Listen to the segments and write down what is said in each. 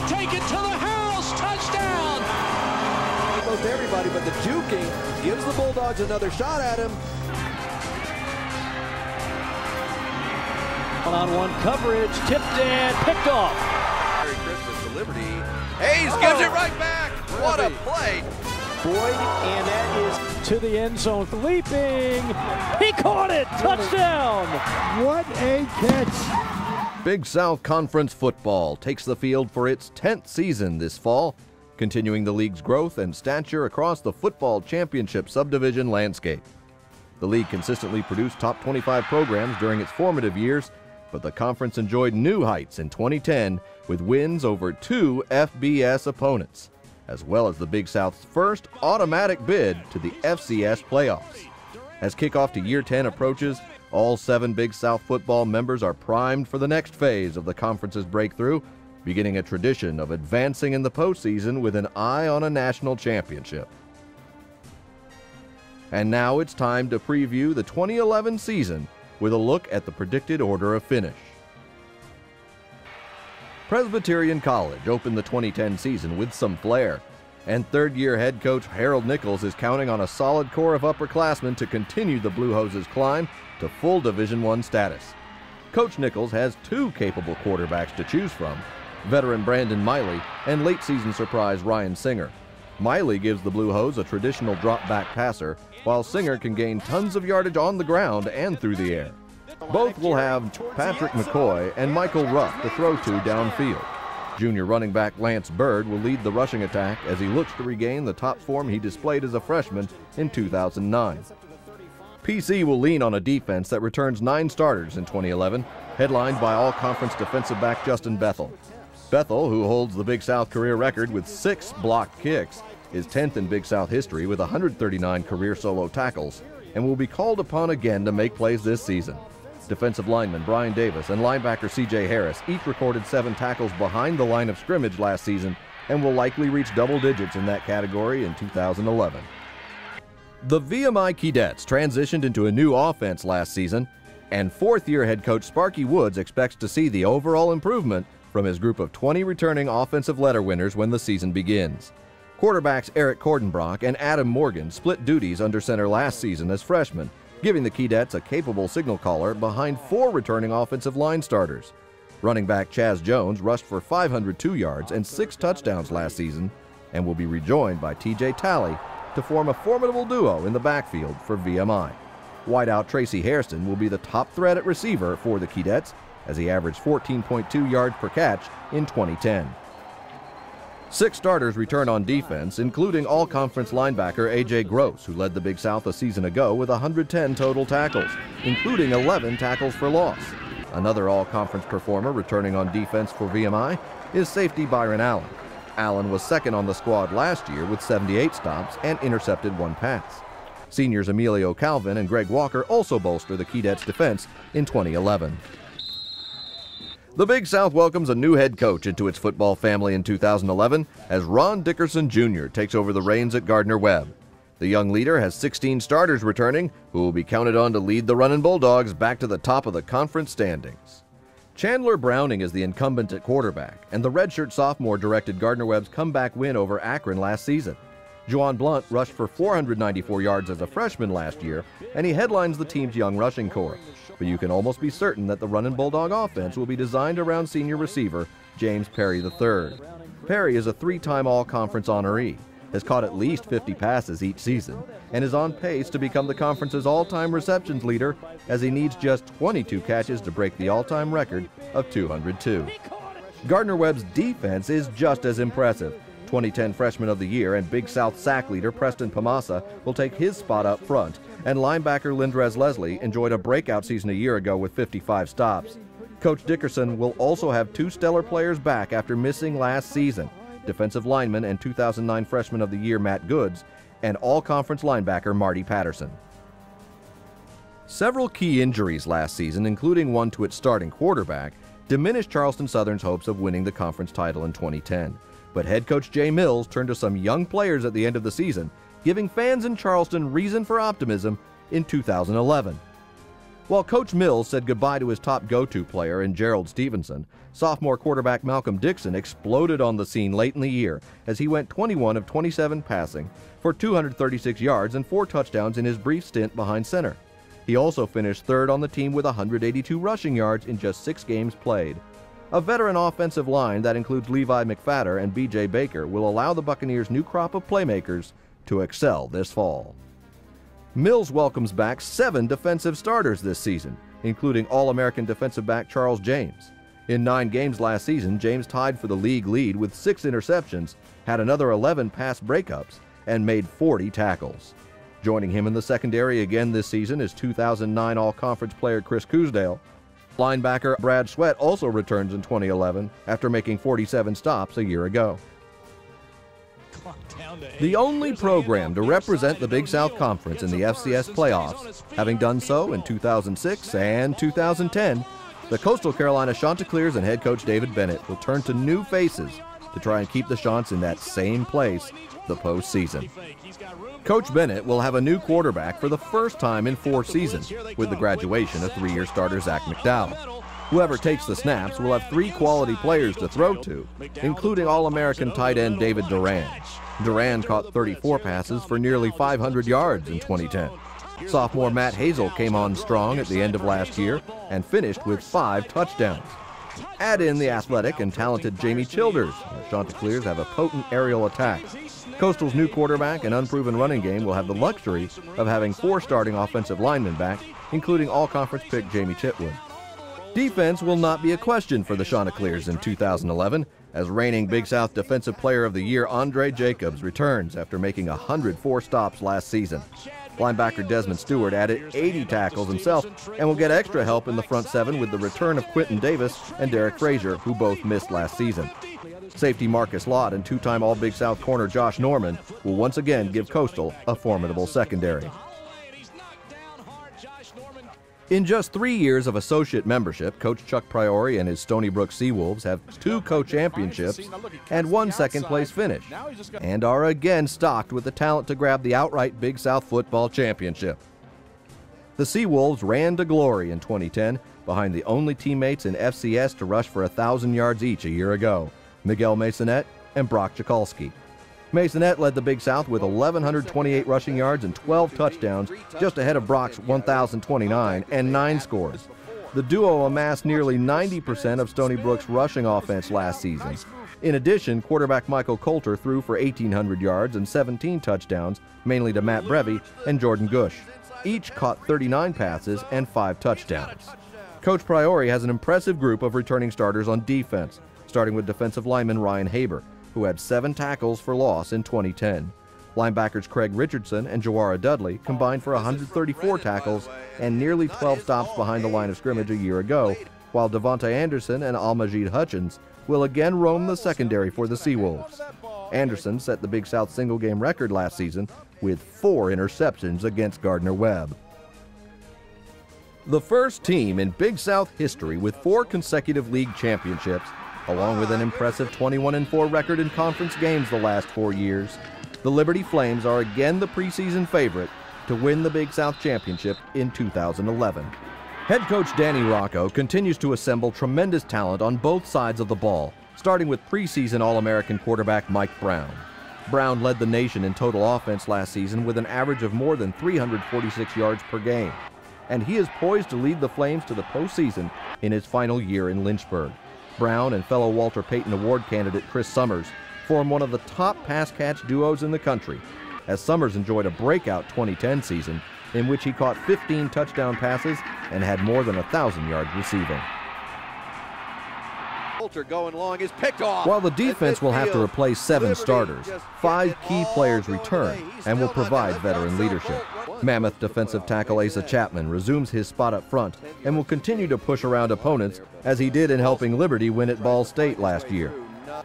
take it to the house. Touchdown. Most everybody, but the juking gives the Bulldogs another shot at him. One-on-one coverage, tipped and picked off. Merry Christmas to Liberty. Hayes gives it right back. What a play. Boyd, and that is to the end zone. Leaping. He caught it. Touchdown. What a catch. Big South Conference football takes the field for its 10th season this fall, continuing the league's growth and stature across the football championship subdivision landscape. The league consistently produced top 25 programs during its formative years, but the conference enjoyed new heights in 2010 with wins over 2 FBS opponents, as well as the Big South's first automatic bid to the FCS playoffs. As kickoff to year 10 approaches, all 7 Big South football members are primed for the next phase of the conference's breakthrough, beginning a tradition of advancing in the postseason with an eye on a national championship. And now it's time to preview the 2011 season with a look at the predicted order of finish. Presbyterian College opened the 2010 season with some flair, and third-year head coach Harold Nichols is counting on a solid core of upperclassmen to continue the Blue Hoses' climb to full Division I status. Coach Nichols has 2 capable quarterbacks to choose from, veteran Brandon Miley and late-season surprise Ryan Singer. Miley gives the Blue Hose a traditional drop-back passer, while Singer can gain tons of yardage on the ground and through the air. Both will have Patrick McCoy and Michael Ruff to throw to downfield. Junior running back Lance Bird will lead the rushing attack as he looks to regain the top form he displayed as a freshman in 2009. PC will lean on a defense that returns 9 starters in 2011, headlined by all-conference defensive back Justin Bethel. Bethel, who holds the Big South career record with 6 blocked kicks, is 10th in Big South history with 139 career solo tackles, and will be called upon again to make plays this season. Defensive lineman Brian Davis and linebacker C.J. Harris each recorded 7 tackles behind the line of scrimmage last season and will likely reach double digits in that category in 2011. The VMI Keydets transitioned into a new offense last season, and 4th-year head coach Sparky Woods expects to see the overall improvement from his group of 20 returning offensive letter winners when the season begins. Quarterbacks Eric Cordenbrock and Adam Morgan split duties under center last season as freshmen, giving the Keydets a capable signal caller behind 4 returning offensive line starters. Running back Chaz Jones rushed for 502 yards and 6 touchdowns last season and will be rejoined by T.J. Talley to form a formidable duo in the backfield for VMI. Wideout Tracy Hairston will be the top threat at receiver for the Keydets as he averaged 14.2 yards per catch in 2010. 6 starters return on defense, including all-conference linebacker A.J. Gross, who led the Big South a season ago with 110 total tackles, including 11 tackles for loss. Another all-conference performer returning on defense for VMI is safety Byron Allen. Allen was second on the squad last year with 78 stops and intercepted 1 pass. Seniors Emilio Calvin and Greg Walker also bolster the Keydets' defense in 2011. The Big South welcomes a new head coach into its football family in 2011 as Ron Dickerson Jr. takes over the reins at Gardner-Webb. The young leader has 16 starters returning, who will be counted on to lead the Runnin' Bulldogs back to the top of the conference standings. Chandler Browning is the incumbent at quarterback, and the redshirt sophomore directed Gardner-Webb's comeback win over Akron last season. Juwan Blunt rushed for 494 yards as a freshman last year, and he headlines the team's young rushing corps. But you can almost be certain that the Runnin' Bulldog offense will be designed around senior receiver James Perry III. Perry is a 3-time all-conference honoree, has caught at least 50 passes each season, and is on pace to become the conference's all-time receptions leader as he needs just 22 catches to break the all-time record of 202. Gardner-Webb's defense is just as impressive. 2010 Freshman of the Year and Big South sack leader Preston Pamasa will take his spot up front, and linebacker Lindrez Leslie enjoyed a breakout season a year ago with 55 stops. Coach Dickerson will also have 2 stellar players back after missing last season, defensive lineman and 2009 Freshman of the Year Matt Goods, and all-conference linebacker Marty Patterson. Several key injuries last season, including one to its starting quarterback, diminished Charleston Southern's hopes of winning the conference title in 2010. But head coach Jay Mills turned to some young players at the end of the season, giving fans in Charleston reason for optimism in 2011. While Coach Mills said goodbye to his top go-to player in Gerald Stevenson, sophomore quarterback Malcolm Dixon exploded on the scene late in the year as he went 21 of 27 passing for 236 yards and 4 touchdowns in his brief stint behind center. He also finished third on the team with 182 rushing yards in just 6 games played. A veteran offensive line that includes Levi McFadder and B.J. Baker will allow the Buccaneers' new crop of playmakers to excel this fall. Mills welcomes back 7 defensive starters this season, including All-American defensive back Charles James. In 9 games last season, James tied for the league lead with 6 interceptions, had another 11 pass breakups, and made 40 tackles. Joining him in the secondary again this season is 2009 All-Conference player Chris Cousdale. Linebacker Brad Sweat also returns in 2011 after making 47 stops a year ago. The only program to represent the Big South Conference in the FCS playoffs, having done so in 2006 and 2010, the Coastal Carolina Chanticleers and head coach David Bennett will turn to new faces to try and keep the Chants in that same place the postseason. Coach Bennett will have a new quarterback for the first time in 4 seasons, with the graduation of 3-year starter Zach McDowell. Whoever takes the snaps will have 3 quality players to throw to, including All-American tight end David DURAN. DURAN caught 34 passes for nearly 500 yards in 2010. Sophomore Matt Hazel came on strong at the end of last year and finished with 5 touchdowns. Add in the athletic and talented Jamie Childers. The Chanticleers have a potent aerial attack. Coastal's new quarterback and unproven running game will have the luxury of having 4 starting offensive linemen back, including all-conference pick Jamie Chitwood. Defense will not be a question for the Chanticleers in 2011, as reigning Big South Defensive Player of the Year Andre Jacobs returns after making 104 stops last season. Linebacker Desmond Stewart added 80 tackles himself and will get extra help in the front 7 with the return of Quentin Davis and Derek Frazier, who both missed last season. Safety Marcus Lott and 2-time All-Big South corner Josh Norman will once again give Coastal a formidable secondary. In just 3 years of associate membership, Coach Chuck Priori and his Stony Brook Seawolves have 2 co-championships and 1 second-place finish, and are again stocked with the talent to grab the outright Big South football championship. The Seawolves ran to glory in 2010 behind the only teammates in FCS to rush for 1,000 yards each a year ago, Miguel MAYSONET and Brock Jakolski. MAYSONET led the Big South with 1,128 rushing yards and 12 touchdowns, just ahead of Brock's 1,029 and 9 scores. The duo amassed nearly 90% of Stony Brook's rushing offense last season. In addition, quarterback Michael Coulter threw for 1,800 yards and 17 touchdowns, mainly to Matt BREVI and Jordan Gush. Each caught 39 passes and 5 touchdowns. Coach Priori has an impressive group of returning starters on defense, starting with defensive lineman Ryan Haber, who had 7 tackles for loss in 2010. Linebackers Craig Richardson and Jawara Dudley combined for 134 tackles and nearly 12 stops behind the line of scrimmage a year ago, while Devontae Anderson and Almajid Hutchins will again roam the secondary for the Seawolves. Anderson set the Big South single-game record last season with 4 interceptions against Gardner-Webb. The first team in Big South history with 4 consecutive league championships, along with an impressive 21-4 record in conference games the last 4 years, the Liberty Flames are again the preseason favorite to win the Big South Championship in 2011. Head coach Danny Rocco continues to assemble tremendous talent on both sides of the ball, starting with preseason All-American quarterback Mike Brown. Brown led the nation in total offense last season with an average of more than 346 yards per game, and he is poised to lead the Flames to the postseason in his final year in Lynchburg. Brown and fellow Walter Payton Award candidate Chris Summers form one of the top pass-catch duos in the country, as Summers enjoyed a breakout 2010 season in which he caught 15 touchdown passes and had more than 1,000 yards receiving. Going long is picked off. While the defense will have to replace 7 starters, 5 key players return and will provide veteran leadership. Mammoth defensive tackle Asa Chapman resumes his spot up front and will continue to push around opponents as he did in helping Liberty win at Ball State last year.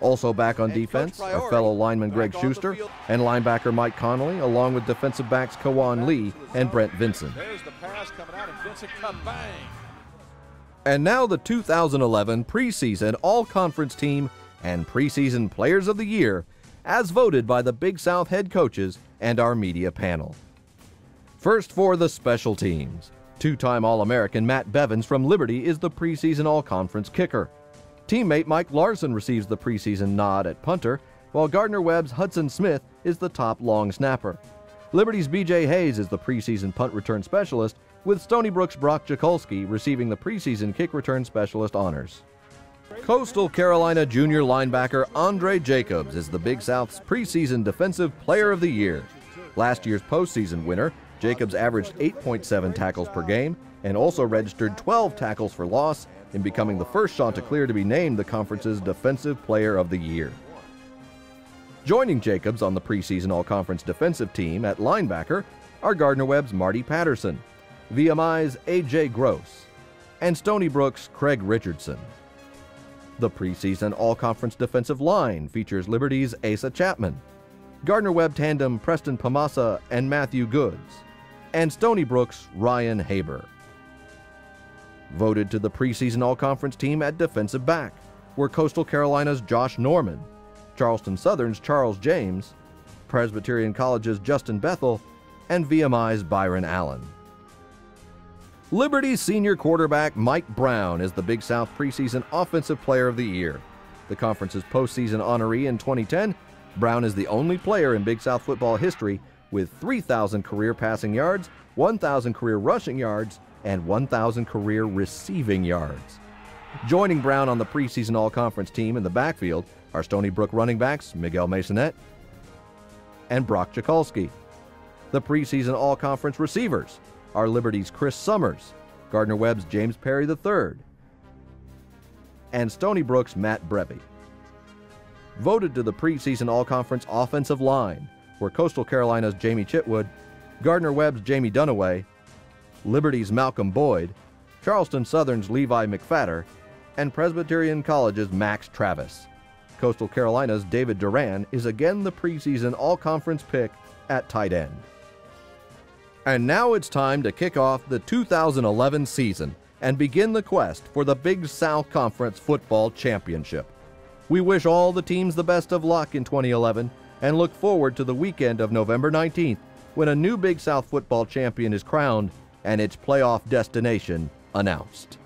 Also back on defense are fellow lineman Greg Schuster and linebacker Mike Connolly, along with defensive backs Kawan Lee and Brent Vinson. There's the pass coming out, and Vincent kabang. And now the 2011 preseason All-Conference team and preseason Players of the Year, as voted by the Big South head coaches and our media panel. First for the special teams. Two-time All-American Matt BEVINS from Liberty is the preseason All-Conference kicker. Teammate Mike Larson receives the preseason nod at punter, while Gardner-Webb's Hudson Smith is the top long snapper. Liberty's B.J. Hayes is the preseason punt return specialist, with Stony Brook's Brock Jakolski receiving the preseason kick return specialist honors. Coastal Carolina junior linebacker Andre Jacobs is the Big South's preseason Defensive Player of the Year. Last year's postseason winner, Jacobs averaged 8.7 tackles per game and also registered 12 tackles for loss in becoming the first Chanticleer to be named the conference's Defensive Player of the Year. Joining Jacobs on the preseason All-Conference defensive team at linebacker are Gardner-Webb's Marty Patterson, VMI's A.J. Gross, and Stony Brook's Craig Richardson. The preseason All-Conference defensive line features Liberty's Asa Chapman, Gardner-Webb tandem Preston Pamasa and Matthew Goods, and Stony Brook's Ryan Haber. Voted to the preseason All-Conference team at defensive back were Coastal Carolina's Josh Norman, Charleston Southern's Charles James, Presbyterian College's Justin Bethel, and VMI's Byron Allen. Liberty's senior quarterback Mike Brown is the Big South preseason Offensive Player of the Year. The conference's postseason honoree in 2010, Brown is the only player in Big South football history with 3,000 career passing yards, 1,000 career rushing yards, and 1,000 career receiving yards. Joining Brown on the preseason All-Conference team in the backfield are Stony Brook running backs MIGUEL MAYSONET and Brock Jakolski. The preseason All-Conference receivers are Liberty's Chris Summers, Gardner-Webb's James Perry III, and Stony Brook's Matt BREVI. Voted to the preseason All-Conference offensive line were Coastal Carolina's Jamie Chitwood, Gardner-Webb's Jamie Dunaway, Liberty's Malcolm Boyd, Charleston Southern's Levi McFadder, and Presbyterian College's Max Travis. Coastal Carolina's David DURAN is again the preseason All-Conference pick at tight end. And now it's time to kick off the 2011 season and begin the quest for the Big South Conference Football Championship. We wish all the teams the best of luck in 2011 and look forward to the weekend of November 19th when a new Big South football champion is crowned and its playoff destination announced.